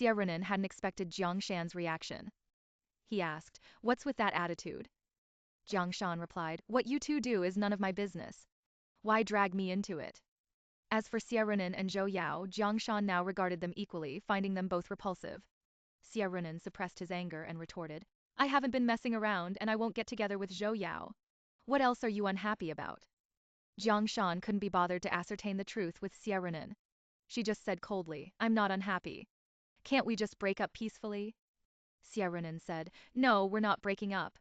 Xie Runan hadn't expected Jiang Shan's reaction. He asked, "What's with that attitude?" Jiang Shan replied, "What you two do is none of my business. Why drag me into it?" As for Xie Runan and Zhou Yao, Jiang Shan now regarded them equally, finding them both repulsive. Xie Runan suppressed his anger and retorted, "I haven't been messing around and I won't get together with Zhou Yao. What else are you unhappy about?" Jiang Shan couldn't be bothered to ascertain the truth with Xie Runan. She just said coldly, "I'm not unhappy. Can't we just break up peacefully?" Xie Runan said, "No, we're not breaking up."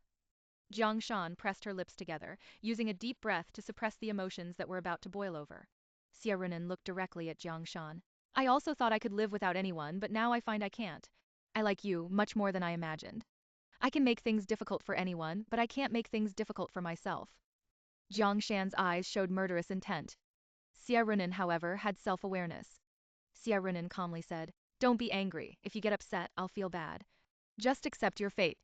Jiang Shan pressed her lips together, using a deep breath to suppress the emotions that were about to boil over. Xie Runan looked directly at Jiang Shan. "I also thought I could live without anyone, but now I find I can't. I like you much more than I imagined. I can make things difficult for anyone, but I can't make things difficult for myself." Jiang Shan's eyes showed murderous intent. Xie Runan, however, had self-awareness. Xie Runan calmly said, "Don't be angry. If you get upset, I'll feel bad. Just accept your fate.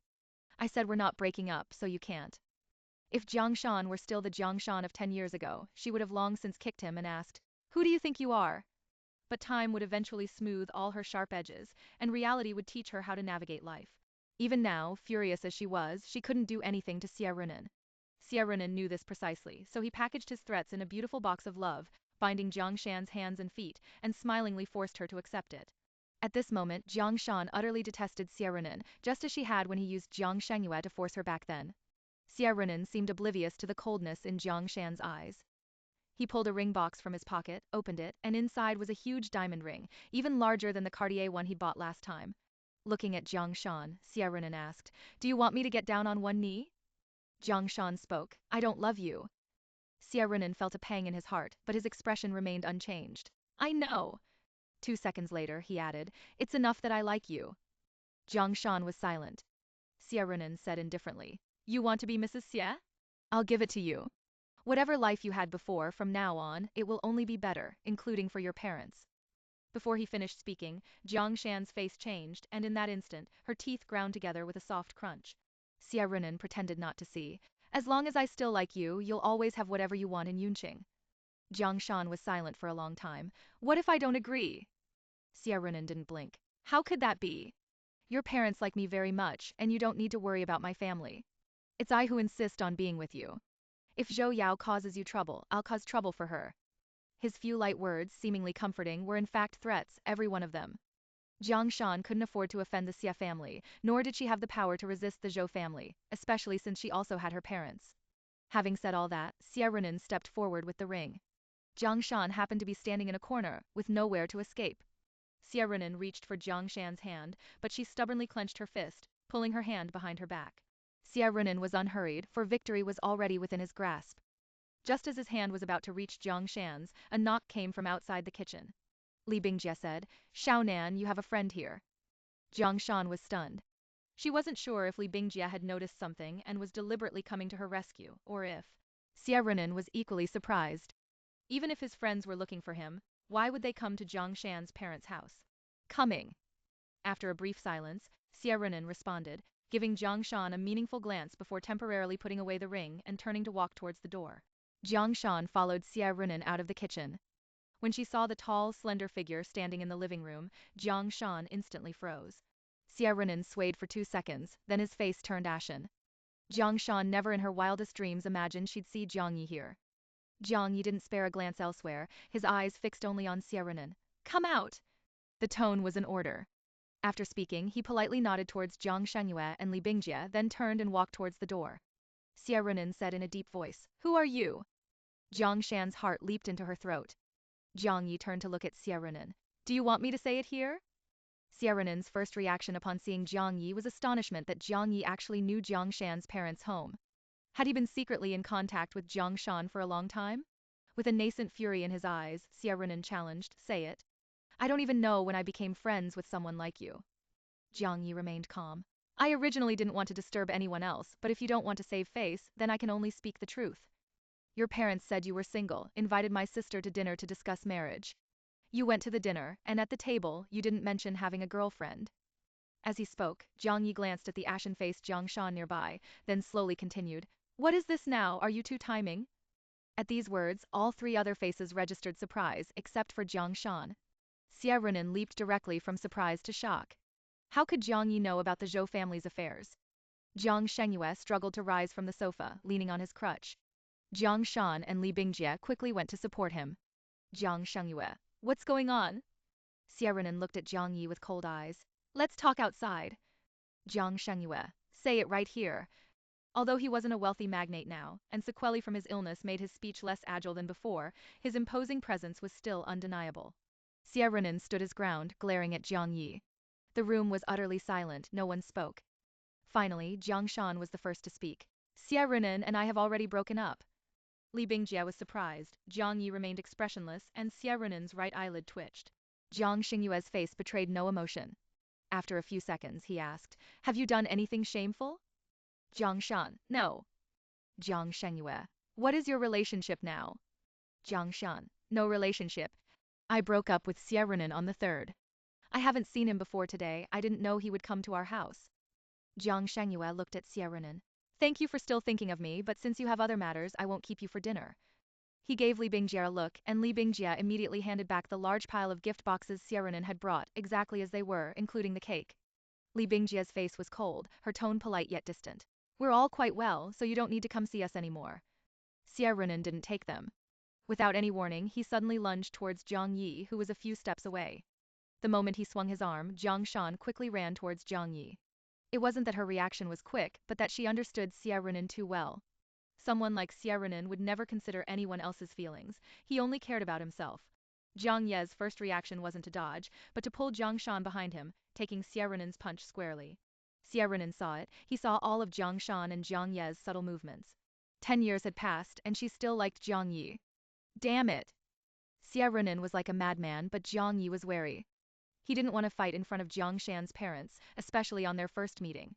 I said we're not breaking up, so you can't." If Jiang Shan were still the Jiang Shan of 10 years ago, she would have long since kicked him and asked, "Who do you think you are?" But time would eventually smooth all her sharp edges, and reality would teach her how to navigate life. Even now, furious as she was, she couldn't do anything to Xie Runan. Xie Runan knew this precisely, so he packaged his threats in a beautiful box of love, binding Jiang Shan's hands and feet, and smilingly forced her to accept it. At this moment, Jiang Shan utterly detested Xie Runan, just as she had when he used Jiang Shengyue to force her back then. Xie Runan seemed oblivious to the coldness in Jiang Shan's eyes. He pulled a ring box from his pocket, opened it, and inside was a huge diamond ring, even larger than the Cartier one he'd bought last time. Looking at Jiang Shan, Xie Runan asked, "Do you want me to get down on one knee?" Jiang Shan spoke, "I don't love you." Xie Runan felt a pang in his heart, but his expression remained unchanged. "I know." 2 seconds later, he added, "It's enough that I like you." Jiang Shan was silent. Xie Runan said indifferently, "You want to be Mrs. Xie? I'll give it to you. Whatever life you had before, from now on, it will only be better, including for your parents." Before he finished speaking, Jiang Shan's face changed, and in that instant, her teeth ground together with a soft crunch. Xie Runan pretended not to see. "As long as I still like you, you'll always have whatever you want in Yunqing." Jiang Shan was silent for a long time. "What if I don't agree?" Xie Runan didn't blink. "How could that be? Your parents like me very much, and you don't need to worry about my family. It's I who insist on being with you. If Zhou Yao causes you trouble, I'll cause trouble for her." His few light words, seemingly comforting, were in fact threats, every one of them. Jiang Shan couldn't afford to offend the Xie family, nor did she have the power to resist the Zhou family, especially since she also had her parents. Having said all that, Xie Runan stepped forward with the ring. Jiang Shan happened to be standing in a corner, with nowhere to escape. Xie Runan reached for Jiang Shan's hand, but she stubbornly clenched her fist, pulling her hand behind her back. Xie Runan was unhurried, for victory was already within his grasp. Just as his hand was about to reach Jiang Shan's, a knock came from outside the kitchen. Li Bingjie said, "Xiaonan, you have a friend here." Jiang Shan was stunned. She wasn't sure if Li Bingjie had noticed something and was deliberately coming to her rescue, or if Xie Runan was equally surprised. Even if his friends were looking for him, why would they come to Jiang Shan's parents' house? "Coming." After a brief silence, Xie Runan responded, giving Jiang Shan a meaningful glance before temporarily putting away the ring and turning to walk towards the door. Jiang Shan followed Xie Runan out of the kitchen. When she saw the tall, slender figure standing in the living room, Jiang Shan instantly froze. Xie Runan swayed for 2 seconds, then his face turned ashen. Jiang Shan never in her wildest dreams imagined she'd see Jiang Yi here. Jiang Yi didn't spare a glance elsewhere, his eyes fixed only on Xie Runan. "Come out!" The tone was an order. After speaking, he politely nodded towards Jiang Shengyue and Li Bingjie, then turned and walked towards the door. Xie Runan said in a deep voice, "Who are you?" Jiang Shan's heart leaped into her throat. Jiang Yi turned to look at Xie Runan. "Do you want me to say it here?" Xie Runan's first reaction upon seeing Jiang Yi was astonishment that Jiang Yi actually knew Jiang Shan's parents' home. Had he been secretly in contact with Jiang Shan for a long time? With a nascent fury in his eyes, Xie Runan challenged, "Say it. I don't even know when I became friends with someone like you." Jiang Yi remained calm. "I originally didn't want to disturb anyone else, but if you don't want to save face, then I can only speak the truth. Your parents said you were single, invited my sister to dinner to discuss marriage. You went to the dinner, and at the table, you didn't mention having a girlfriend." As he spoke, Jiang Yi glanced at the ashen-faced Jiang Shan nearby, then slowly continued, "What is this now, are you two timing?" At these words, all 3 other faces registered surprise, except for Jiang Shan. Xie Runan leaped directly from surprise to shock. How could Jiang Yi know about the Zhou family's affairs? Jiang Shan struggled to rise from the sofa, leaning on his crutch. Jiang Shan and Li Bingjie quickly went to support him. Jiang Shan, what's going on? Xie Runan looked at Jiang Yi with cold eyes. Let's talk outside. Jiang Shan, say it right here. Although he wasn't a wealthy magnate now, and sequelae from his illness made his speech less agile than before, his imposing presence was still undeniable. Xie Runan stood his ground, glaring at Jiang Yi. The room was utterly silent, no one spoke. Finally, Jiang Shan was the first to speak. Xie Runan and I have already broken up. Li Bingjie was surprised, Jiang Yi remained expressionless, and Xie Runan's right eyelid twitched. Jiang Xingyue's face betrayed no emotion. After a few seconds, he asked, have you done anything shameful? Jiang Shan, no. Jiang Shengyue, what is your relationship now? Jiang Shan, no relationship. I broke up with Xie Runan on the 3rd. I haven't seen him before today, I didn't know he would come to our house. Jiang Shengyue looked at Xie Runan. Thank you for still thinking of me, but since you have other matters, I won't keep you for dinner. He gave Li Bingjie a look, and Li Bingjie immediately handed back the large pile of gift boxes Xie Runan had brought, exactly as they were, including the cake. Li Bingjie's face was cold, her tone polite yet distant. We're all quite well, so you don't need to come see us anymore. Xie Runan didn't take them. Without any warning, he suddenly lunged towards Jiang Yi, who was a few steps away. The moment he swung his arm, Jiang Shan quickly ran towards Jiang Yi. It wasn't that her reaction was quick, but that she understood Xie Runan too well. Someone like Xie Runan would never consider anyone else's feelings, he only cared about himself. Jiang Ye's first reaction wasn't to dodge, but to pull Jiang Shan behind him, taking Xie Runan's punch squarely. Xie Runan saw it, he saw all of Jiang Shan and Jiang Ye's subtle movements. 10 years had passed, and she still liked Jiang Yi. Damn it! Xie Runan was like a madman, but Jiang Yi was wary. He didn't want to fight in front of Jiang Shan's parents, especially on their first meeting.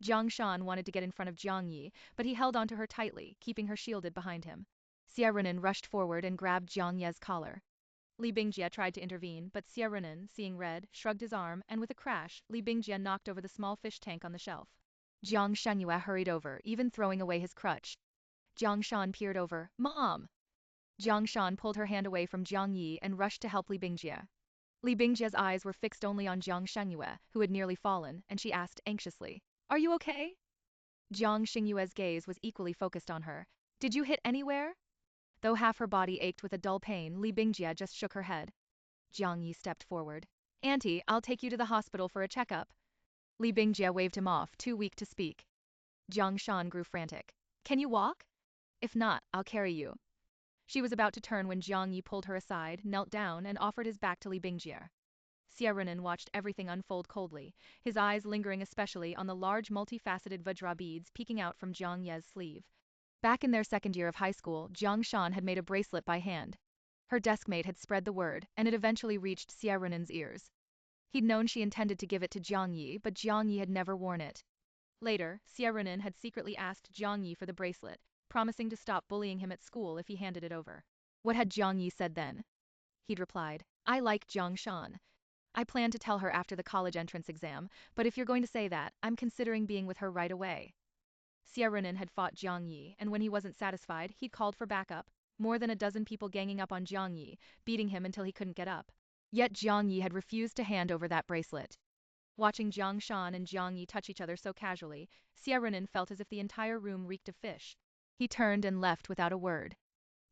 Jiang Shan wanted to get in front of Jiang Yi, but he held onto her tightly, keeping her shielded behind him. Xie Runan rushed forward and grabbed Jiang Ye's collar. Li Bingjie tried to intervene, but Xie Runan, seeing red, shrugged his arm, and with a crash, Li Bingjie knocked over the small fish tank on the shelf. Jiang Shangyue hurried over, even throwing away his crutch. Jiang Shan peered over. Mom! Jiang Shan pulled her hand away from Jiang Yi and rushed to help Li Bingjie. Li Bingjie's eyes were fixed only on Jiang Shangyue, who had nearly fallen, and she asked anxiously, are you okay? Jiang Xingyue's gaze was equally focused on her. Did you hit anywhere? Though half her body ached with a dull pain, Li Bingjie just shook her head. Jiang Yi stepped forward. Auntie, I'll take you to the hospital for a checkup. Li Bingjie waved him off, too weak to speak. Jiang Shan grew frantic. Can you walk? If not, I'll carry you. She was about to turn when Jiang Yi pulled her aside, knelt down, and offered his back to Li Bingjie. Xie Runan watched everything unfold coldly, his eyes lingering especially on the large multifaceted vajra beads peeking out from Jiang Ye's sleeve. Back in their second year of high school, Jiang Shan had made a bracelet by hand. Her deskmate had spread the word, and it eventually reached Xie Runan's ears. He'd known she intended to give it to Jiang Yi, but Jiang Yi had never worn it. Later, Xie Runan had secretly asked Jiang Yi for the bracelet, promising to stop bullying him at school if he handed it over. What had Jiang Yi said then? He'd replied, I like Jiang Shan. I plan to tell her after the college entrance exam, but if you're going to say that, I'm considering being with her right away. Xie Runan had fought Jiang Yi, and when he wasn't satisfied, he'd called for backup, more than a dozen people ganging up on Jiang Yi, beating him until he couldn't get up. Yet Jiang Yi had refused to hand over that bracelet. Watching Jiang Shan and Jiang Yi touch each other so casually, Xie Runan felt as if the entire room reeked of fish. He turned and left without a word.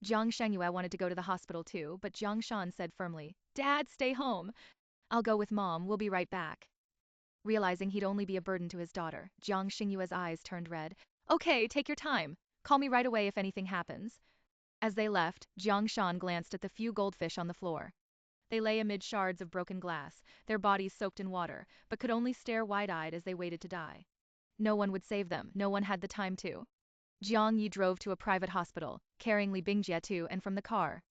Jiang Shengyue wanted to go to the hospital too, but Jiang Shan said firmly, Dad, stay home. I'll go with Mom, we'll be right back. Realizing he'd only be a burden to his daughter, Jiang Xingyue's eyes turned red. Okay, take your time. Call me right away if anything happens. As they left, Jiang Shan glanced at the few goldfish on the floor. They lay amid shards of broken glass, their bodies soaked in water, but could only stare wide-eyed as they waited to die. No one would save them, no one had the time to. Jiang Yi drove to a private hospital, carrying Li Bingjie to and from the car.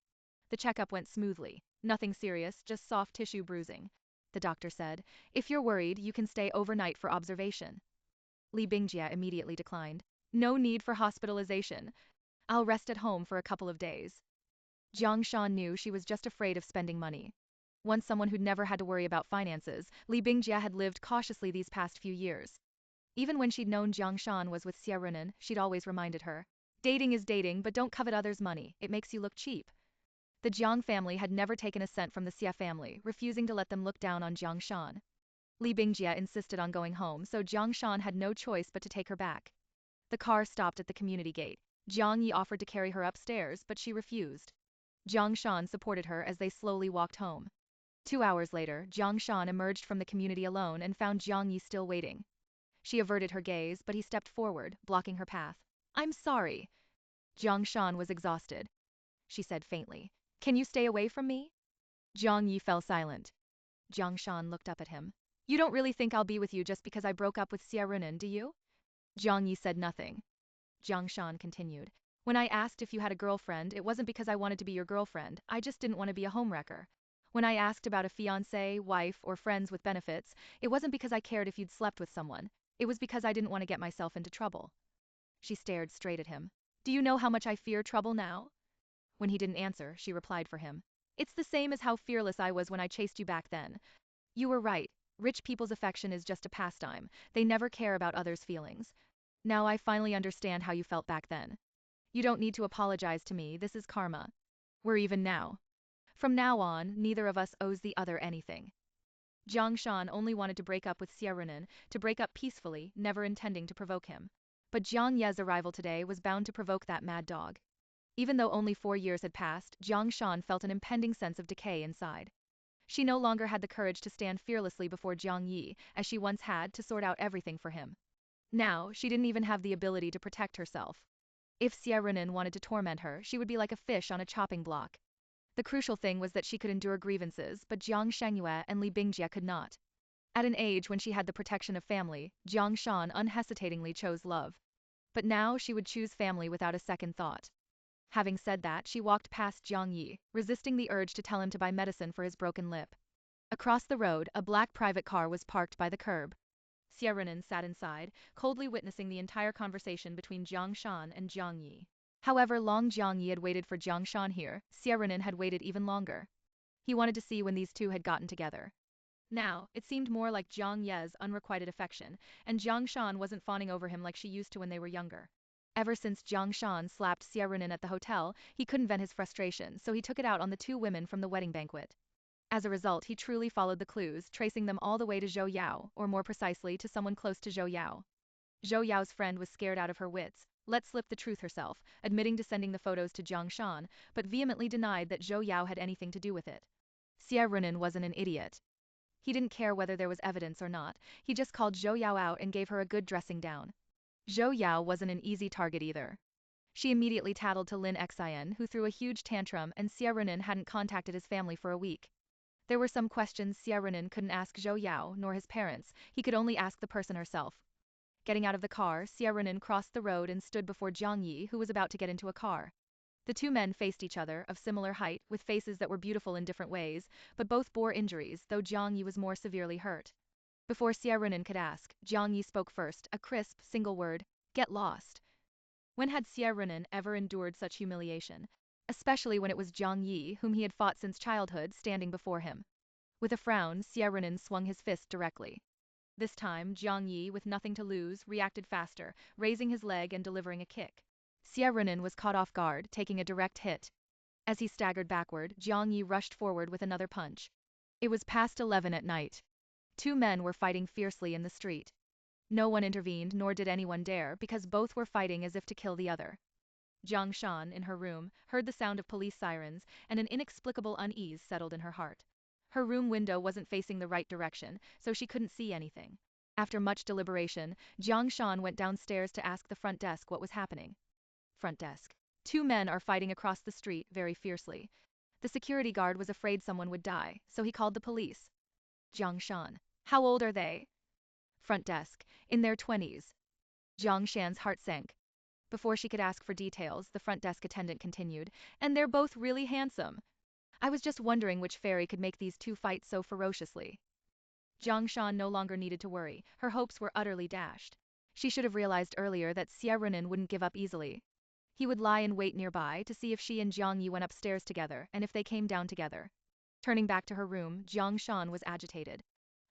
The checkup went smoothly. Nothing serious, just soft tissue bruising. The doctor said, if you're worried, you can stay overnight for observation. Li Bingjie immediately declined. No need for hospitalization. I'll rest at home for a couple of days. Jiang Shan knew she was just afraid of spending money. Once someone who'd never had to worry about finances, Li Bingjie had lived cautiously these past few years. Even when she'd known Jiang Shan was with Xie Runan, she'd always reminded her. Dating is dating, but don't covet others' money, it makes you look cheap. The Jiang family had never taken a cent from the Xie family, refusing to let them look down on Jiang Shan. Li Bingjie insisted on going home, so Jiang Shan had no choice but to take her back. The car stopped at the community gate. Jiang Yi offered to carry her upstairs, but she refused. Jiang Shan supported her as they slowly walked home. 2 hours later, Jiang Shan emerged from the community alone and found Jiang Yi still waiting. She averted her gaze, but he stepped forward, blocking her path. I'm sorry. Jiang Shan was exhausted. She said faintly. Can you stay away from me? Jiang Yi fell silent. Jiang Shan looked up at him. You don't really think I'll be with you just because I broke up with Xie Runan, do you? Jiang Yi said nothing. Jiang Shan continued. When I asked if you had a girlfriend, it wasn't because I wanted to be your girlfriend, I just didn't want to be a homewrecker. When I asked about a fiancé, wife, or friends with benefits, it wasn't because I cared if you'd slept with someone. It was because I didn't want to get myself into trouble. She stared straight at him. Do you know how much I fear trouble now? When he didn't answer, she replied for him. It's the same as how fearless I was when I chased you back then. You were right. Rich people's affection is just a pastime. They never care about others' feelings. Now I finally understand how you felt back then. You don't need to apologize to me, this is karma. We're even now. From now on, neither of us owes the other anything. Jiang Shan only wanted to break up with Xie Runan, to break up peacefully, never intending to provoke him. But Jiang Ye's arrival today was bound to provoke that mad dog. Even though only 4 years had passed, Jiang Shan felt an impending sense of decay inside. She no longer had the courage to stand fearlessly before Jiang Yi, as she once had, to sort out everything for him. Now, she didn't even have the ability to protect herself. If Xie Runan wanted to torment her, she would be like a fish on a chopping block. The crucial thing was that she could endure grievances, but Jiang Shangyue and Li Bingjie could not. At an age when she had the protection of family, Jiang Shan unhesitatingly chose love. But now she would choose family without a second thought. Having said that, she walked past Jiang Yi, resisting the urge to tell him to buy medicine for his broken lip. Across the road, a black private car was parked by the curb. Xie Runan sat inside, coldly witnessing the entire conversation between Jiang Shan and Jiang Yi. However long Jiang Yi had waited for Jiang Shan here, Xie Runan had waited even longer. He wanted to see when these two had gotten together. Now, it seemed more like Jiang Ye's unrequited affection, and Jiang Shan wasn't fawning over him like she used to when they were younger. Ever since Jiang Shan slapped Xie Runan at the hotel, he couldn't vent his frustration, so he took it out on the 2 women from the wedding banquet. As a result, he truly followed the clues, tracing them all the way to Zhou Yao, or more precisely, to someone close to Zhou Yao. Zhou Yao's friend was scared out of her wits, let slip the truth herself, admitting to sending the photos to Jiang Shan, but vehemently denied that Zhou Yao had anything to do with it. Xie Runan wasn't an idiot. He didn't care whether there was evidence or not, he just called Zhou Yao out and gave her a good dressing down. Zhou Yao wasn't an easy target either. She immediately tattled to Lin Xin, who threw a huge tantrum, and Xie Runan hadn't contacted his family for a week. There were some questions Xie Runan couldn't ask Zhou Yao, nor his parents, he could only ask the person herself. Getting out of the car, Xie Runan crossed the road and stood before Jiang Yi, who was about to get into a car. The 2 men faced each other, of similar height, with faces that were beautiful in different ways, but both bore injuries, though Jiang Yi was more severely hurt. Before Xie Runan could ask, Jiang Yi spoke first, a crisp, single word, get lost. When had Xie Runan ever endured such humiliation? Especially when it was Jiang Yi, whom he had fought since childhood, standing before him. With a frown, Xie Runan swung his fist directly. This time, Jiang Yi, with nothing to lose, reacted faster, raising his leg and delivering a kick. Xie Runan was caught off guard, taking a direct hit. As he staggered backward, Jiang Yi rushed forward with another punch. It was past 11 at night. 2 men were fighting fiercely in the street. No one intervened, nor did anyone dare, because both were fighting as if to kill the other. Jiang Shan, in her room, heard the sound of police sirens, and an inexplicable unease settled in her heart. Her room window wasn't facing the right direction, so she couldn't see anything. After much deliberation, Jiang Shan went downstairs to ask the front desk what was happening. Front desk. 2 men are fighting across the street, very fiercely. The security guard was afraid someone would die, so he called the police. Jiang Shan. How old are they? Front desk. In their 20s. Jiang Shan's heart sank. Before she could ask for details, the front desk attendant continued, and they're both really handsome. I was just wondering which fairy could make these 2 fight so ferociously. Jiang Shan no longer needed to worry, her hopes were utterly dashed. She should have realized earlier that Xie Runan wouldn't give up easily. He would lie in wait nearby to see if she and Jiang Yi went upstairs together, and if they came down together. Turning back to her room, Jiang Shan was agitated.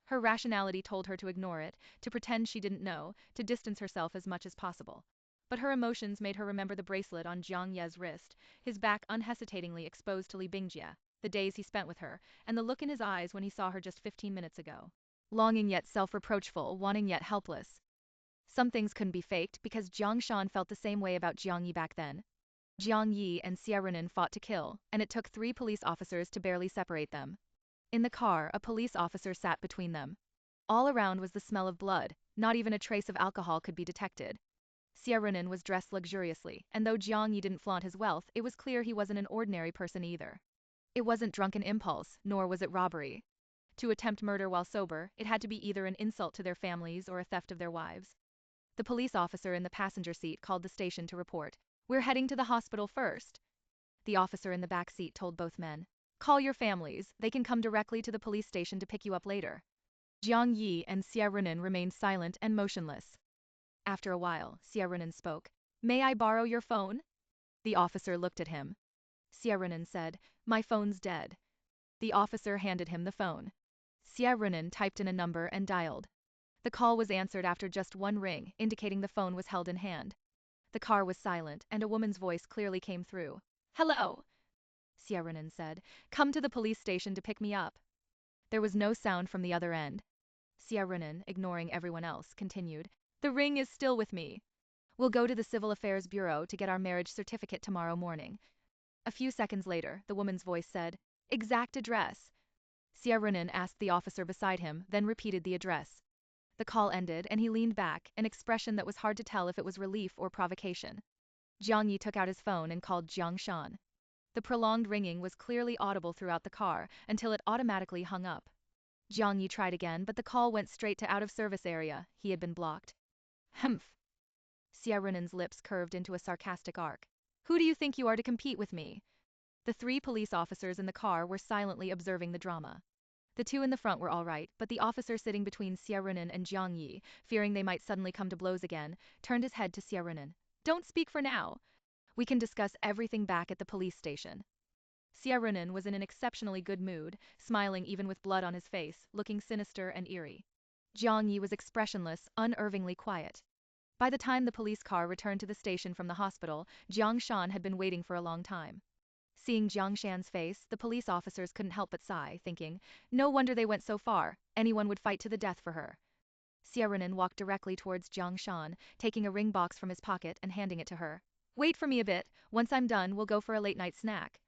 Her rationality told her to ignore it, to pretend she didn't know, to distance herself as much as possible. but her emotions made her remember the bracelet on Jiang Ye's wrist, his back unhesitatingly exposed to Li Bingjie, the days he spent with her, and the look in his eyes when he saw her just 15 minutes ago. Longing yet self-reproachful, wanting yet helpless. Some things couldn't be faked because Jiang Shan felt the same way about Jiang Yi back then. Jiang Yi and Xie Runan fought to kill, and it took 3 police officers to barely separate them. In the car, a police officer sat between them. All around was the smell of blood, not even a trace of alcohol could be detected. Xie Runan was dressed luxuriously, and though Jiang Yi didn't flaunt his wealth, it was clear he wasn't an ordinary person either. It wasn't drunken impulse, nor was it robbery. To attempt murder while sober, it had to be either an insult to their families or a theft of their wives. The police officer in the passenger seat called the station to report. "We're heading to the hospital first." The officer in the back seat told both men. "Call your families, they can come directly to the police station to pick you up later." Jiang Yi and Xie Runan remained silent and motionless. After a while, Xie Runan spoke. "May I borrow your phone?" The officer looked at him. Xie Runan said, "My phone's dead." The officer handed him the phone. Xie Runan typed in a number and dialed. The call was answered after just one ring, indicating the phone was held in hand. The car was silent, and a woman's voice clearly came through. "Hello," Xie Runan said. "Come to the police station to pick me up." There was no sound from the other end. Xie Runan, ignoring everyone else, continued. "The ring is still with me. We'll go to the Civil Affairs Bureau to get our marriage certificate tomorrow morning." A few seconds later, the woman's voice said, "Exact address." Xie Runan asked the officer beside him, then repeated the address. The call ended, and he leaned back, an expression that was hard to tell if it was relief or provocation. Jiang Yi took out his phone and called Jiang Shan. The prolonged ringing was clearly audible throughout the car, until it automatically hung up. Jiang Yi tried again, but the call went straight to out-of-service area. He had been blocked. Humph. Xie Runan's lips curved into a sarcastic arc. "Who do you think you are to compete with me?" The 3 police officers in the car were silently observing the drama. The 2 in the front were all right, but the officer sitting between Xie Runan and Jiang Yi, fearing they might suddenly come to blows again, turned his head to Xie Runan. "Don't speak for now. We can discuss everything back at the police station." Xie Runan was in an exceptionally good mood, smiling even with blood on his face, looking sinister and eerie. Jiang Yi was expressionless, unnervingly quiet. By the time the police car returned to the station from the hospital, Jiang Shan had been waiting for a long time. Seeing Jiang Shan's face, the police officers couldn't help but sigh, thinking, no wonder they went so far, anyone would fight to the death for her. Xie Runan walked directly towards Jiang Shan, taking a ring box from his pocket and handing it to her. "Wait for me a bit, once I'm done we'll go for a late-night snack."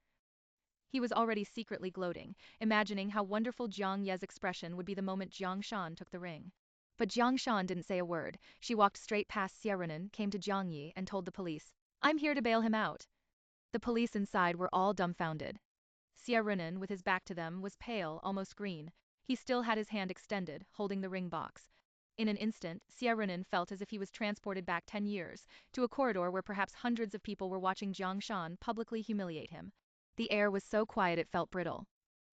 He was already secretly gloating, imagining how wonderful Jiang Ye's expression would be the moment Jiang Shan took the ring. But Jiang Shan didn't say a word. She walked straight past Xie Runan, came to Jiang Yi, and told the police, "I'm here to bail him out." The police inside were all dumbfounded. Xie Runan, with his back to them, was pale, almost green. He still had his hand extended, holding the ring box. In an instant, Xie Runan felt as if he was transported back 10 years, to a corridor where perhaps hundreds of people were watching Jiang Shan publicly humiliate him. The air was so quiet it felt brittle.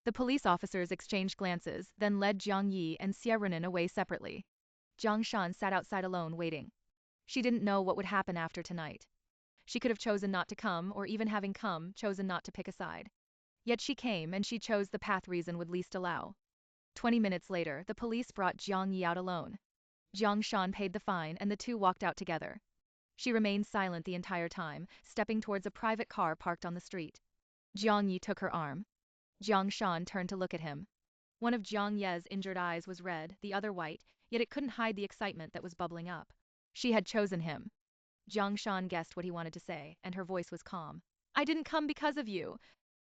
The police officers exchanged glances, then led Jiang Yi and Xie Runan away separately. Jiang Shan sat outside alone, waiting. She didn't know what would happen after tonight. She could have chosen not to come, or even having come, chosen not to pick a side. Yet she came, and she chose the path reason would least allow. 20 minutes later, the police brought Jiang Yi out alone. Jiang Shan paid the fine, and the 2 walked out together. She remained silent the entire time, stepping towards a private car parked on the street. Jiang Yi took her arm. Jiang Shan turned to look at him. One of Jiang Ye's injured eyes was red, the other white, yet it couldn't hide the excitement that was bubbling up. She had chosen him. Jiang Shan guessed what he wanted to say, and her voice was calm. "I didn't come because of you.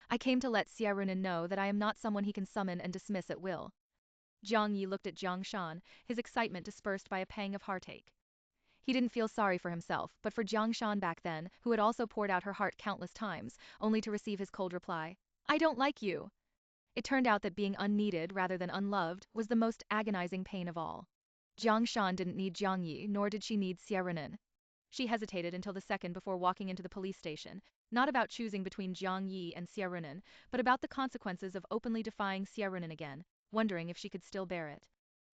I came to let Xie Runan know that I am not someone he can summon and dismiss at will." Jiang Yi looked at Jiang Shan, his excitement dispersed by a pang of heartache. He didn't feel sorry for himself, but for Jiang Shan back then, who had also poured out her heart countless times, only to receive his cold reply. "I don't like you." It turned out that being unneeded rather than unloved was the most agonizing pain of all. Jiang Shan didn't need Jiang Yi, nor did she need Xie Runan. She hesitated until the second before walking into the police station, not about choosing between Jiang Yi and Xie Runan, but about the consequences of openly defying Xie Runan again, wondering if she could still bear it.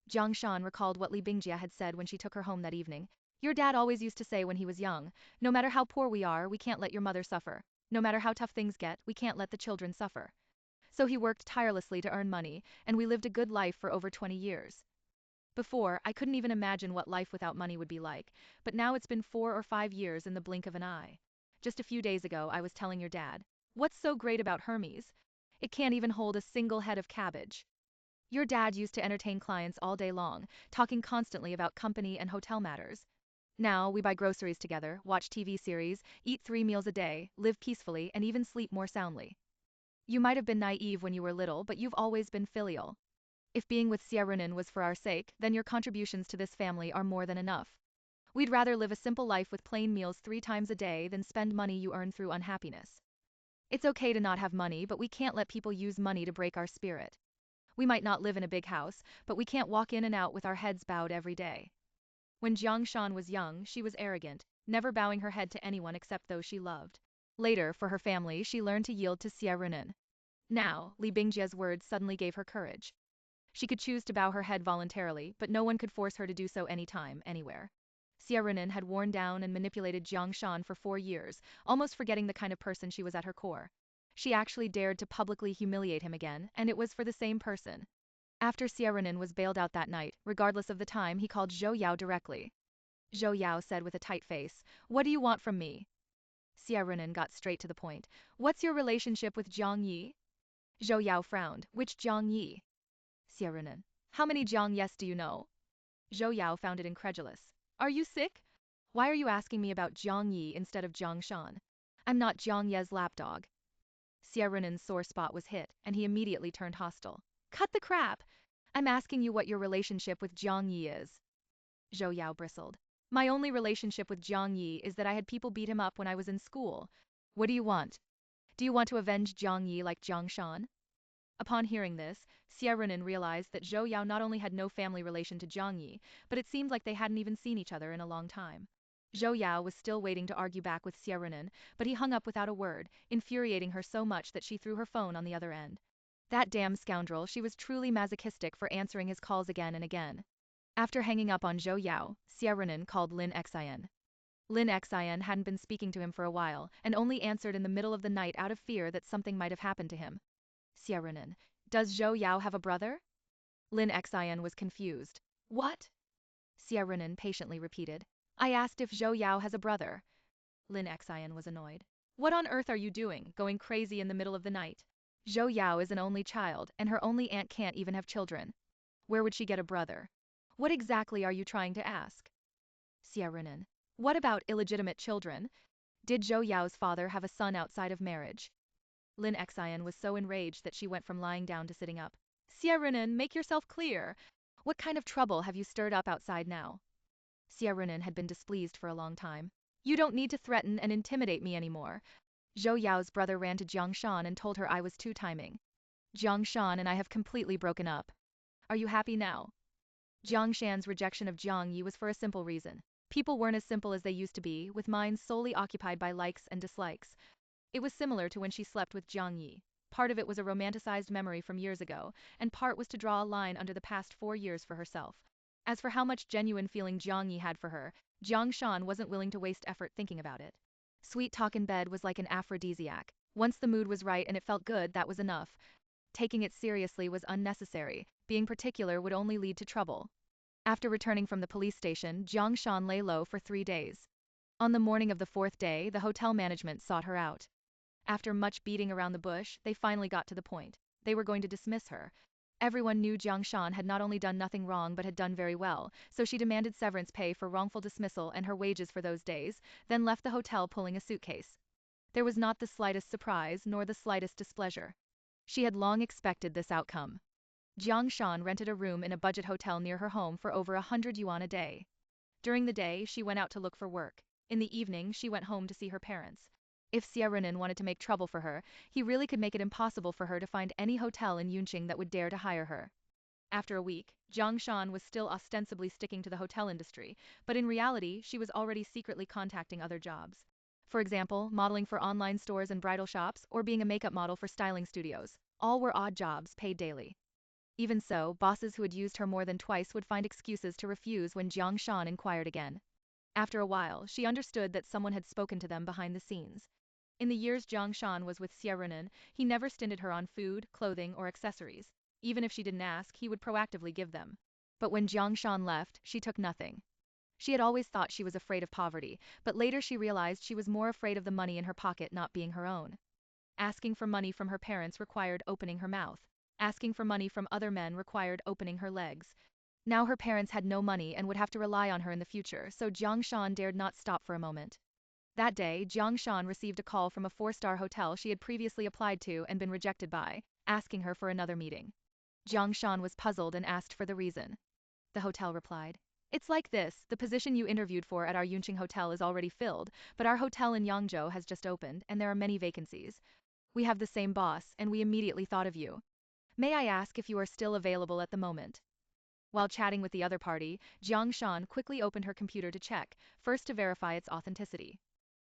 Jiang Shan recalled what Li Bingjie had said when she took her home that evening. "Your dad always used to say when he was young, no matter how poor we are, we can't let your mother suffer. No matter how tough things get, we can't let the children suffer. So he worked tirelessly to earn money, and we lived a good life for over 20 years. Before, I couldn't even imagine what life without money would be like, but now it's been 4 or 5 years in the blink of an eye. Just a few days ago, I was telling your dad, what's so great about Hermes? It can't even hold a single head of cabbage. Your dad used to entertain clients all day long, talking constantly about company and hotel matters. Now, we buy groceries together, watch TV series, eat 3 meals a day, live peacefully, and even sleep more soundly. You might have been naive when you were little, but you've always been filial. If being with Xie Runan was for our sake, then your contributions to this family are more than enough. We'd rather live a simple life with plain meals 3 times a day than spend money you earn through unhappiness. It's okay to not have money, but we can't let people use money to break our spirit. We might not live in a big house, but we can't walk in and out with our heads bowed every day. When Jiang Shan was young, she was arrogant, never bowing her head to anyone except those she loved. Later, for her family, she learned to yield to Xie Runan. Now, Li Bingjie's words suddenly gave her courage. She could choose to bow her head voluntarily, but no one could force her to do so anytime, anywhere. Xie Runan had worn down and manipulated Jiang Shan for 4 years, almost forgetting the kind of person she was at her core. She actually dared to publicly humiliate him again, and it was for the same person. After Xie Runan was bailed out that night, regardless of the time, he called Zhou Yao directly. Zhou Yao said with a tight face, "What do you want from me?" Xie Runan got straight to the point. "What's your relationship with Jiang Yi?" Zhou Yao frowned. "Which Jiang Yi?" Xie Runan. "How many Jiang Yes do you know?" Zhou Yao found it incredulous. "Are you sick? Why are you asking me about Jiang Yi instead of Jiang Shan? I'm not Jiang Ye's lapdog." Xie Runan's sore spot was hit, and he immediately turned hostile. "Cut the crap! I'm asking you what your relationship with Jiang Yi is." Zhou Yao bristled. "My only relationship with Jiang Yi is that I had people beat him up when I was in school. What do you want? Do you want to avenge Jiang Yi like Jiang Shan?" Upon hearing this, Xie Runan realized that Zhou Yao not only had no family relation to Jiang Yi, but it seemed like they hadn't even seen each other in a long time. Zhou Yao was still waiting to argue back with Xie Runan, but he hung up without a word, infuriating her so much that she threw her phone on the other end. That damn scoundrel, she was truly masochistic for answering his calls again and again. After hanging up on Zhou Yao, Xie Runan called Lin Xian. Lin Xian hadn't been speaking to him for a while, and only answered in the middle of the night out of fear that something might have happened to him. Xie Runan. "Does Zhou Yao have a brother?" Lin Xian was confused. "What?" Xie Runan patiently repeated. "I asked if Zhou Yao has a brother." Lin Xian was annoyed. "What on earth are you doing, going crazy in the middle of the night? Zhou Yao is an only child, and her only aunt can't even have children. Where would she get a brother? What exactly are you trying to ask?" Xie Runan. "What about illegitimate children? Did Zhou Yao's father have a son outside of marriage?" Lin Xian was so enraged that she went from lying down to sitting up. "Xie Runan, make yourself clear. What kind of trouble have you stirred up outside now?" Xie Runan had been displeased for a long time. "You don't need to threaten and intimidate me anymore. Zhou Yao's brother ran to Jiang Shan and told her I was two-timing. Jiang Shan and I have completely broken up. Are you happy now?" Jiang Shan's rejection of Jiang Yi was for a simple reason. People weren't as simple as they used to be, with minds solely occupied by likes and dislikes. It was similar to when she slept with Jiang Yi. Part of it was a romanticized memory from years ago, and part was to draw a line under the past 4 years for herself. As for how much genuine feeling Jiang Yi had for her, Jiang Shan wasn't willing to waste effort thinking about it. Sweet talk in bed was like an aphrodisiac. Once the mood was right and it felt good, that was enough. Taking it seriously was unnecessary. Being particular would only lead to trouble. After returning from the police station, Jiang Shan lay low for 3 days. On the morning of the 4th day, the hotel management sought her out. After much beating around the bush, they finally got to the point. They were going to dismiss her. Everyone knew Jiang Shan had not only done nothing wrong but had done very well, so she demanded severance pay for wrongful dismissal and her wages for those days, then left the hotel pulling a suitcase. There was not the slightest surprise nor the slightest displeasure. She had long expected this outcome. Jiang Shan rented a room in a budget hotel near her home for over 100 yuan a day. During the day, she went out to look for work. In the evening, she went home to see her parents. If Xie Runan wanted to make trouble for her, he really could make it impossible for her to find any hotel in Yunqing that would dare to hire her. After a week, Jiang Shan was still ostensibly sticking to the hotel industry, but in reality, she was already secretly contacting other jobs. For example, modeling for online stores and bridal shops, or being a makeup model for styling studios. All were odd jobs, paid daily. Even so, bosses who had used her more than twice would find excuses to refuse when Jiang Shan inquired again. After a while, she understood that someone had spoken to them behind the scenes. In the years Jiang Shan was with Xie Runan, he never stinted her on food, clothing, or accessories. Even if she didn't ask, he would proactively give them. But when Jiang Shan left, she took nothing. She had always thought she was afraid of poverty, but later she realized she was more afraid of the money in her pocket not being her own. Asking for money from her parents required opening her mouth. Asking for money from other men required opening her legs. Now her parents had no money and would have to rely on her in the future, so Jiang Shan dared not stop for a moment. That day, Jiang Shan received a call from a 4-star hotel she had previously applied to and been rejected by, asking her for another meeting. Jiang Shan was puzzled and asked for the reason. The hotel replied, "It's like this, the position you interviewed for at our Yunqing hotel is already filled, but our hotel in Yangzhou has just opened and there are many vacancies. We have the same boss and we immediately thought of you. May I ask if you are still available at the moment?" While chatting with the other party, Jiang Shan quickly opened her computer to check, first to verify its authenticity.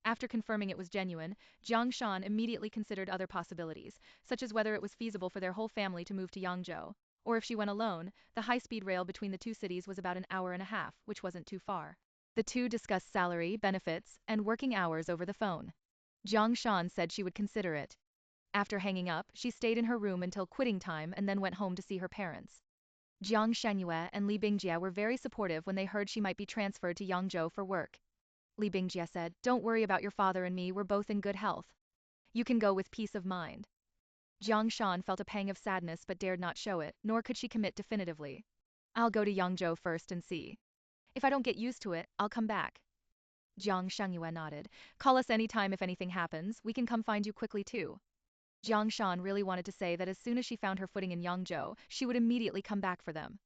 After confirming it was genuine, Jiang Shan immediately considered other possibilities, such as whether it was feasible for their whole family to move to Yangzhou, or if she went alone. The high-speed rail between the two cities was about an hour and a half, which wasn't too far. The two discussed salary, benefits, and working hours over the phone. Jiang Shan said she would consider it. After hanging up, she stayed in her room until quitting time and then went home to see her parents. Jiang Shanyue and Li Bingjie were very supportive when they heard she might be transferred to Yangzhou for work. Li Bingjie said, "Don't worry about your father and me, we're both in good health. You can go with peace of mind." Jiang Shan felt a pang of sadness but dared not show it, nor could she commit definitively. "I'll go to Yangzhou first and see. If I don't get used to it, I'll come back." Jiang Shangyue nodded. "Call us anytime if anything happens, we can come find you quickly too." Jiang Shan really wanted to say that as soon as she found her footing in Yangzhou, she would immediately come back for them.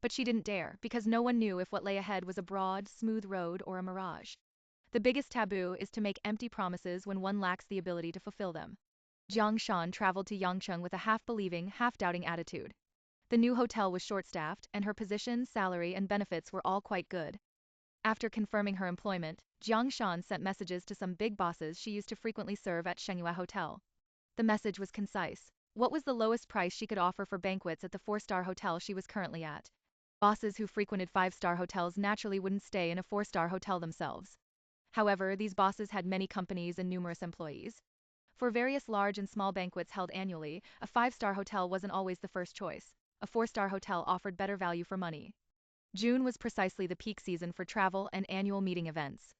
But she didn't dare, because no one knew if what lay ahead was a broad, smooth road or a mirage. The biggest taboo is to make empty promises when one lacks the ability to fulfill them. Jiang Shan traveled to Yangcheng with a half-believing, half-doubting attitude. The new hotel was short-staffed, and her position, salary, and benefits were all quite good. After confirming her employment, Jiang Shan sent messages to some big bosses she used to frequently serve at Shengyue Hotel. The message was concise. What was the lowest price she could offer for banquets at the 4-star hotel she was currently at? Bosses who frequented 5-star hotels naturally wouldn't stay in a 4-star hotel themselves. However, these bosses had many companies and numerous employees. For various large and small banquets held annually, a 5-star hotel wasn't always the first choice. A 4-star hotel offered better value for money. June was precisely the peak season for travel and annual meeting events.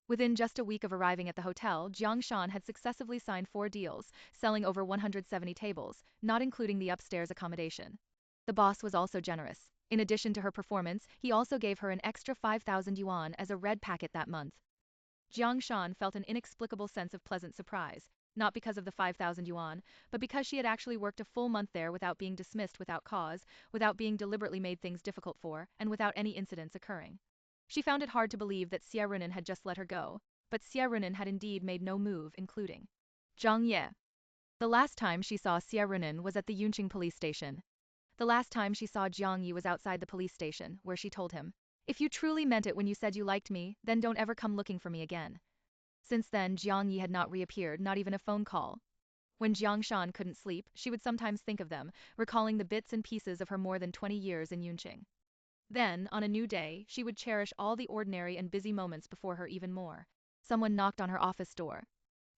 Within just a week of arriving at the hotel, Jiang Shan had successfully signed 4 deals, selling over 170 tables, not including the upstairs accommodation. The boss was also generous. In addition to her performance, he also gave her an extra 5,000 yuan as a red packet that month. Jiang Shan felt an inexplicable sense of pleasant surprise, not because of the 5,000 yuan, but because she had actually worked a full month there without being dismissed without cause, without being deliberately made things difficult for, and without any incidents occurring. She found it hard to believe that Xie Runan had just let her go, but Xie Runan had indeed made no move, including Zhang Ye. The last time she saw Xie Runan was at the Yunqing police station. The last time she saw Jiang Yi was outside the police station, where she told him, "If you truly meant it when you said you liked me, then don't ever come looking for me again." Since then, Jiang Yi had not reappeared, not even a phone call. When Jiang Shan couldn't sleep, she would sometimes think of them, recalling the bits and pieces of her more than 20 years in Yunqing. Then, on a new day, she would cherish all the ordinary and busy moments before her even more. Someone knocked on her office door.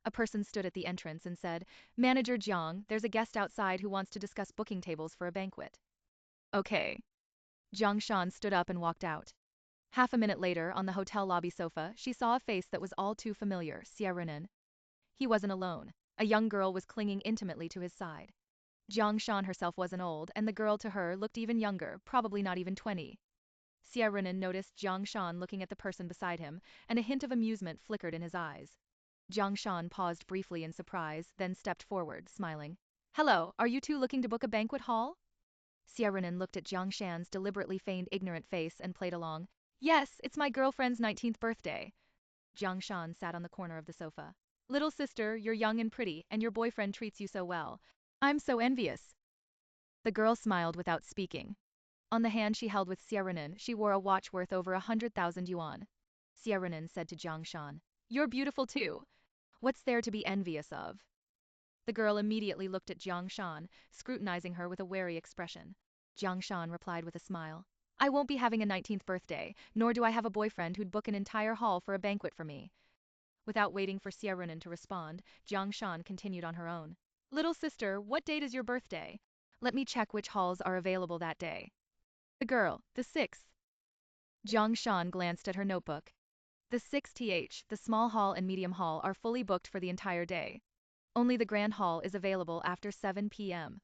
A person stood at the entrance and said, "Manager Jiang, there's a guest outside who wants to discuss booking tables for a banquet." "Okay." Jiang Shan stood up and walked out. Half a minute later, on the hotel lobby sofa, she saw a face that was all too familiar, Xie Runan. He wasn't alone. A young girl was clinging intimately to his side. Jiang Shan herself wasn't old, and the girl to her looked even younger, probably not even 20. Xie Runan noticed Jiang Shan looking at the person beside him, and a hint of amusement flickered in his eyes. Jiang Shan paused briefly in surprise, then stepped forward, smiling. "Hello, are you two looking to book a banquet hall?" Xie Runan looked at Jiang Shan's deliberately feigned ignorant face and played along. "Yes, it's my girlfriend's 19th birthday." Jiang Shan sat on the corner of the sofa. "Little sister, you're young and pretty, and your boyfriend treats you so well. I'm so envious." The girl smiled without speaking. On the hand she held with Xie Runan, she wore a watch worth over 100,000 yuan. Xie Runan said to Jiang Shan, "You're beautiful too. What's there to be envious of?" The girl immediately looked at Jiang Shan, scrutinizing her with a wary expression. Jiang Shan replied with a smile, "I won't be having a 19th birthday, nor do I have a boyfriend who'd book an entire hall for a banquet for me." Without waiting for Xie Runan to respond, Jiang Shan continued on her own. "Little sister, what date is your birthday? Let me check which halls are available that day." The girl, the sixth. Jiang Shan glanced at her notebook. The 6th, the small hall and medium hall are fully booked for the entire day. Only the grand hall is available after 7 p.m.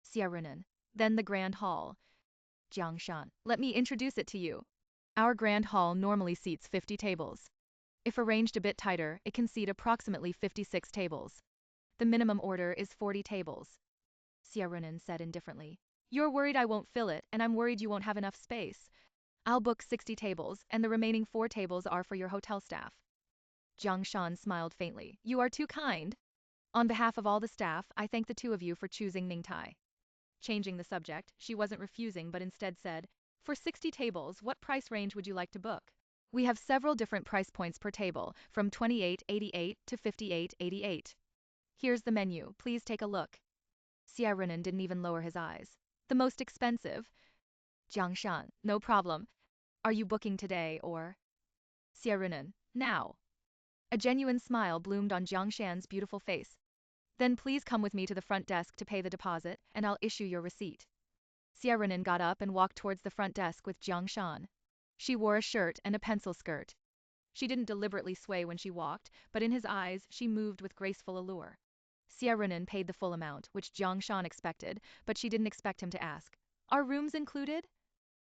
Xie Runan. Then the grand hall. Jiang Shan. Let me introduce it to you. Our grand hall normally seats 50 tables. If arranged a bit tighter, it can seat approximately 56 tables. The minimum order is 40 tables. Xie Runan said indifferently. You're worried I won't fill it, and I'm worried you won't have enough space. I'll book 60 tables, and the remaining 4 tables are for your hotel staff. Jiang Shan smiled faintly. You are too kind. On behalf of all the staff, I thank the two of you for choosing Ningtai. Changing the subject, she wasn't refusing but instead said, for 60 tables, what price range would you like to book? We have several different price points per table, from 28.88 to 58.88. Here's the menu, please take a look. Xie Runan didn't even lower his eyes. The most expensive? Jiang Shan, no problem. Are you booking today or? Xie Runan, now. A genuine smile bloomed on Jiang Shan's beautiful face. Then please come with me to the front desk to pay the deposit, and I'll issue your receipt. Xie Runan got up and walked towards the front desk with Jiang Shan. She wore a shirt and a pencil skirt. She didn't deliberately sway when she walked, but in his eyes she moved with graceful allure. Xie Runan paid the full amount, which Jiang Shan expected, but she didn't expect him to ask. Are rooms included?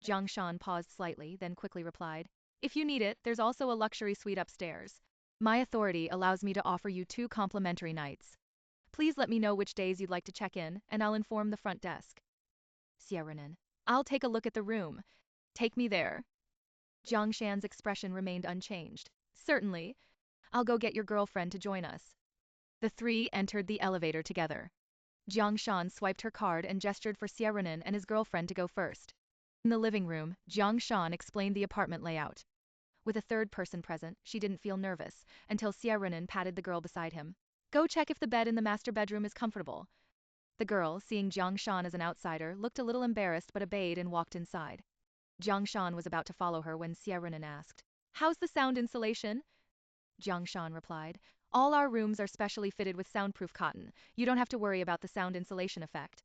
Jiang Shan paused slightly, then quickly replied. If you need it, there's also a luxury suite upstairs. My authority allows me to offer you 2 complimentary nights. Please let me know which days you'd like to check in, and I'll inform the front desk. Xie Runan. I'll take a look at the room. Take me there. Jiang Shan's expression remained unchanged. Certainly. I'll go get your girlfriend to join us. The three entered the elevator together. Jiang Shan swiped her card and gestured for Xie Runan and his girlfriend to go first. In the living room, Jiang Shan explained the apartment layout. With a third person present, she didn't feel nervous, until Xie Runan patted the girl beside him. Go check if the bed in the master bedroom is comfortable. The girl, seeing Jiang Shan as an outsider, looked a little embarrassed but obeyed and walked inside. Jiang Shan was about to follow her when Xie Runan asked, How's the sound insulation? Jiang Shan replied, All our rooms are specially fitted with soundproof cotton. You don't have to worry about the sound insulation effect.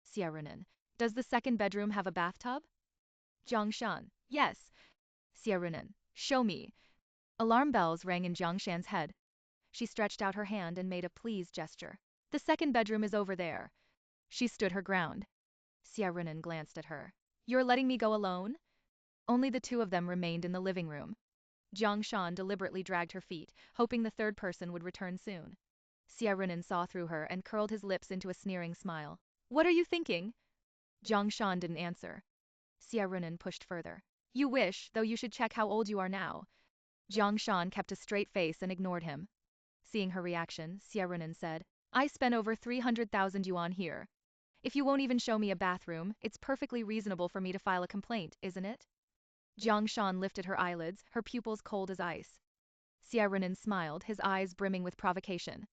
Xie Runan, does the second bedroom have a bathtub? Jiang Shan, yes. Xie Runan, show me. Alarm bells rang in Jiang Shan's head. She stretched out her hand and made a please gesture. The second bedroom is over there. She stood her ground. Xie Runan glanced at her. You're letting me go alone? Only the two of them remained in the living room. Jiang Shan deliberately dragged her feet, hoping the third person would return soon. Xie Runan saw through her and curled his lips into a sneering smile. What are you thinking? Jiang Shan didn't answer. Xie Runan pushed further. You wish, though you should check how old you are now. Jiang Shan kept a straight face and ignored him. Seeing her reaction, Xie Runan said, I spent over 300,000 yuan here. If you won't even show me a bathroom, it's perfectly reasonable for me to file a complaint, isn't it? Jiang Shan lifted her eyelids, her pupils cold as ice. Xie Runan smiled, his eyes brimming with provocation.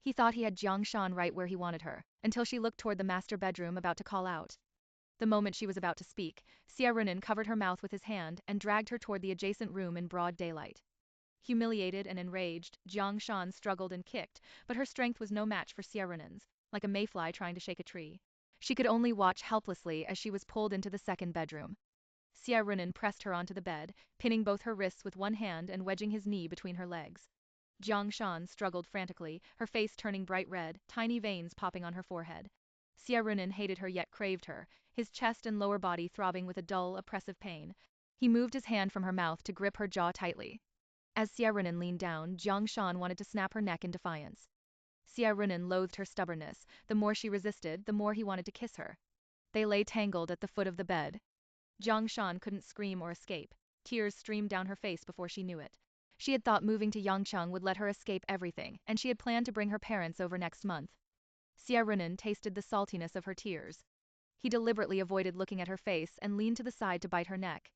He thought he had Jiang Shan right where he wanted her, until she looked toward the master bedroom about to call out. The moment she was about to speak, Xie Runan covered her mouth with his hand and dragged her toward the adjacent room in broad daylight. Humiliated and enraged, Jiang Shan struggled and kicked, but her strength was no match for Xie Runan's, like a mayfly trying to shake a tree. She could only watch helplessly as she was pulled into the second bedroom. Xie Runan pressed her onto the bed, pinning both her wrists with one hand and wedging his knee between her legs. Jiang Shan struggled frantically, her face turning bright red, tiny veins popping on her forehead. Xie Runan hated her yet craved her, his chest and lower body throbbing with a dull, oppressive pain. He moved his hand from her mouth to grip her jaw tightly. As Xie Runan leaned down, Jiang Shan wanted to snap her neck in defiance. Xie Runan loathed her stubbornness. The more she resisted, the more he wanted to kiss her. They lay tangled at the foot of the bed. Jiang Shan couldn't scream or escape. Tears streamed down her face before she knew it. She had thought moving to Yangcheng would let her escape everything, and she had planned to bring her parents over next month. Xie Runan tasted the saltiness of her tears. He deliberately avoided looking at her face and leaned to the side to bite her neck.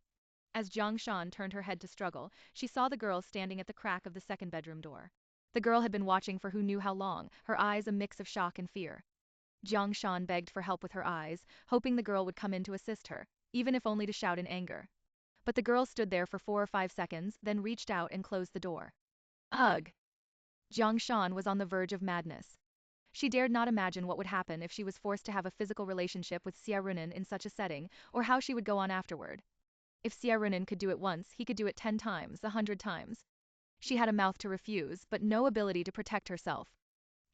As Jiang Shan turned her head to struggle, she saw the girl standing at the crack of the second bedroom door. The girl had been watching for who knew how long, her eyes a mix of shock and fear. Jiang Shan begged for help with her eyes, hoping the girl would come in to assist her, even if only to shout in anger. But the girl stood there for 4 or 5 seconds, then reached out and closed the door. Ugh! Jiang Shan was on the verge of madness. She dared not imagine what would happen if she was forced to have a physical relationship with Xie Runan in such a setting, or how she would go on afterward. If Xie Runan could do it once, he could do it 10 times, 100 times. She had a mouth to refuse, but no ability to protect herself.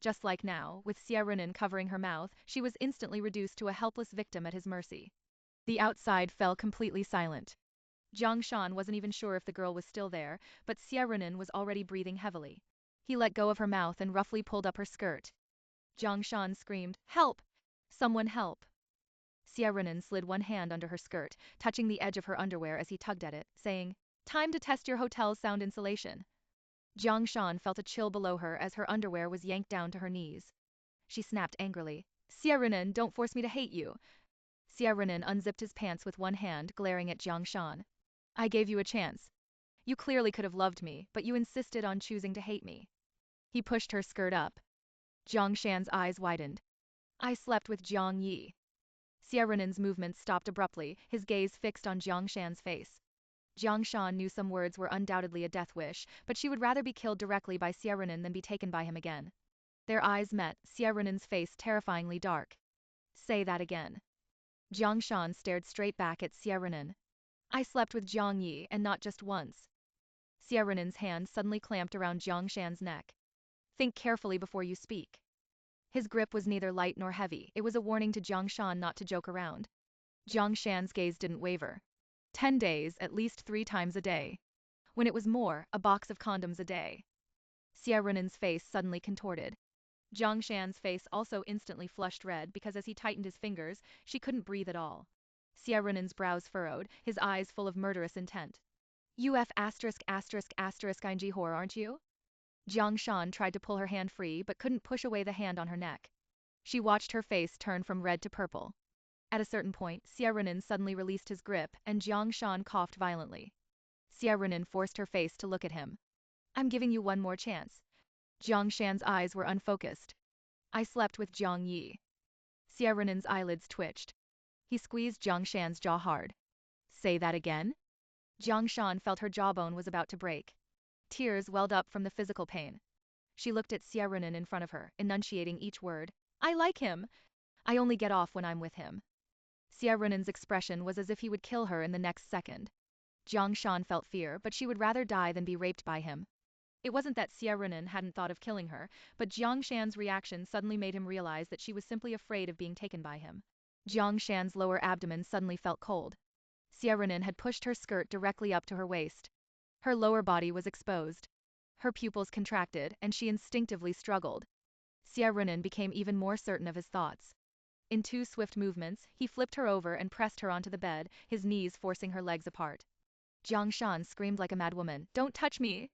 Just like now, with Xie Runan covering her mouth, she was instantly reduced to a helpless victim at his mercy. The outside fell completely silent. Jiang Shan wasn't even sure if the girl was still there, but Xie Runan was already breathing heavily. He let go of her mouth and roughly pulled up her skirt. Jiang Shan screamed, "Help! Someone help!" Xie Runan slid one hand under her skirt, touching the edge of her underwear as he tugged at it, saying, "Time to test your hotel's sound insulation." Jiang Shan felt a chill below her as her underwear was yanked down to her knees. She snapped angrily, "Xie Runan, don't force me to hate you." Xie Runan unzipped his pants with one hand, glaring at Jiang Shan. "I gave you a chance. You clearly could have loved me, but you insisted on choosing to hate me." He pushed her skirt up. Jiang Shan's eyes widened. "I slept with Jiang Yi." Xie Runan's movements stopped abruptly, his gaze fixed on Jiang Shan's face. Jiang Shan knew some words were undoubtedly a death wish, but she would rather be killed directly by Xie Runan than be taken by him again. Their eyes met, Xie Runan's face terrifyingly dark. "Say that again." Jiang Shan stared straight back at Xie Runan. "I slept with Jiang Yi, and not just once." Xie Runan's hand suddenly clamped around Jiang Shan's neck. "Think carefully before you speak." His grip was neither light nor heavy, it was a warning to Jiang Shan not to joke around. Jiang Shan's gaze didn't waver. 10 days, at least 3 times a day. When it was more, a box of condoms a day. Xie Runan's face suddenly contorted. Jiang Shan's face also instantly flushed red because as he tightened his fingers, she couldn't breathe at all. Xie Runan's brows furrowed, his eyes full of murderous intent. "UF asterisk asterisk asterisk ing whore, aren't you?" Jiang Shan tried to pull her hand free but couldn't push away the hand on her neck. She watched her face turn from red to purple. At a certain point, Xie Runan suddenly released his grip, and Jiang Shan coughed violently. Xie Runan forced her face to look at him. "I'm giving you one more chance." Jiang Shan's eyes were unfocused. "I slept with Jiang Yi." Xie Runan's eyelids twitched. He squeezed Jiang Shan's jaw hard. "Say that again?" Jiang Shan felt her jawbone was about to break. Tears welled up from the physical pain. She looked at Xie Runan in front of her, enunciating each word. "I like him. I only get off when I'm with him." Xie Runan's expression was as if he would kill her in the next second. Jiang Shan felt fear, but she would rather die than be raped by him. It wasn't that Xie Runan hadn't thought of killing her, but Jiang Shan's reaction suddenly made him realize that she was simply afraid of being taken by him. Jiang Shan's lower abdomen suddenly felt cold. Xie Runan had pushed her skirt directly up to her waist. Her lower body was exposed. Her pupils contracted, and she instinctively struggled. Xie Runan became even more certain of his thoughts. In 2 swift movements, he flipped her over and pressed her onto the bed, his knees forcing her legs apart. Jiang Shan screamed like a madwoman, "Don't touch me!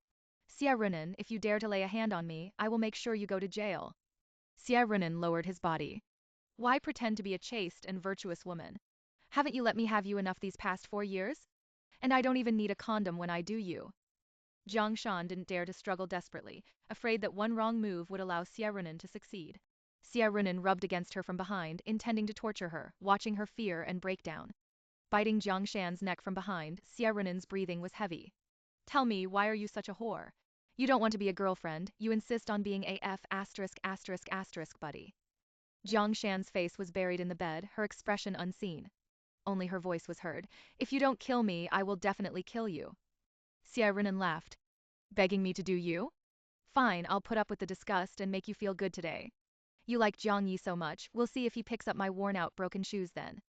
Xie Runan, if you dare to lay a hand on me, I will make sure you go to jail." Xie Runan lowered his body. "Why pretend to be a chaste and virtuous woman? Haven't you let me have you enough these past 4 years? And I don't even need a condom when I do you." Jiang Shan didn't dare to struggle desperately, afraid that one wrong move would allow Xie Runan to succeed. Xie Runan rubbed against her from behind, intending to torture her, watching her fear and breakdown. Biting Jiang Shan's neck from behind, Xie Runan's breathing was heavy. "Tell me, why are you such a whore? You don't want to be a girlfriend, you insist on being a F asterisk asterisk asterisk buddy." Jiang Shan's face was buried in the bed, her expression unseen. Only her voice was heard. "If you don't kill me, I will definitely kill you." Xie Runan laughed. "Begging me to do you? Fine, I'll put up with the disgust and make you feel good today. You like Jiang Yi so much, we'll see if he picks up my worn-out broken shoes then."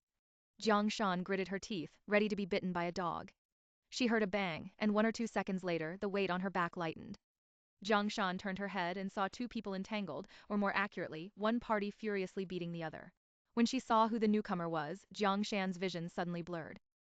Jiang Shan gritted her teeth, ready to be bitten by a dog. She heard a bang, and 1 or 2 seconds later, the weight on her back lightened. Jiang Shan turned her head and saw 2 people entangled, or more accurately, one party furiously beating the other. When she saw who the newcomer was, Jiang Shan's vision suddenly blurred.